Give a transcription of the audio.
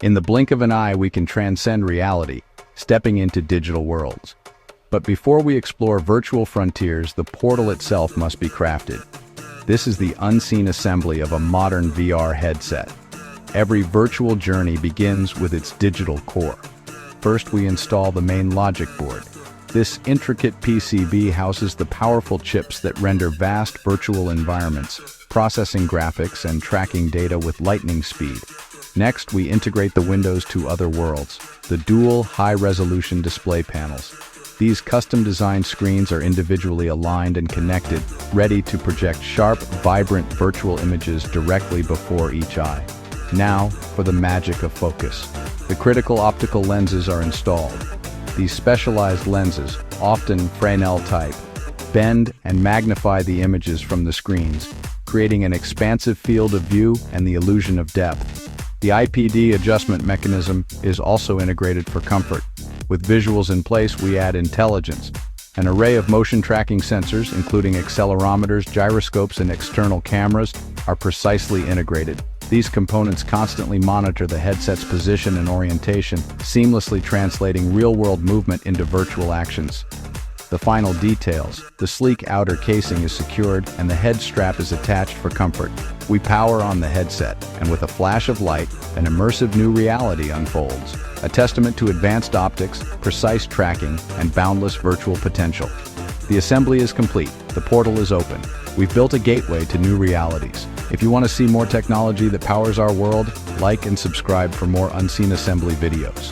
In the blink of an eye, we can transcend reality, stepping into digital worlds. But before we explore virtual frontiers, the portal itself must be crafted. This is the unseen assembly of a modern VR headset. Every virtual journey begins with its digital core. First, we install the main logic board. This intricate PCB houses the powerful chips that render vast virtual environments, processing graphics and tracking data with lightning speed. Next, we integrate the windows to other worlds, the dual high-resolution display panels. These custom-designed screens are individually aligned and connected, ready to project sharp, vibrant virtual images directly before each eye. Now, for the magic of focus. The critical optical lenses are installed. These specialized lenses, often Fresnel type, bend and magnify the images from the screens, creating an expansive field of view and the illusion of depth. The IPD adjustment mechanism is also integrated for comfort. With visuals in place, we add intelligence. An array of motion tracking sensors, including accelerometers, gyroscopes, and external cameras, are precisely integrated. These components constantly monitor the headset's position and orientation, seamlessly translating real-world movement into virtual actions. The final details: the sleek outer casing is secured and the head strap is attached for comfort. We power on the headset, and with a flash of light, an immersive new reality unfolds. A testament to advanced optics, precise tracking, and boundless virtual potential. The assembly is complete. The portal is open. We've built a gateway to new realities. If you want to see more technology that powers our world, like and subscribe for more unseen assembly videos.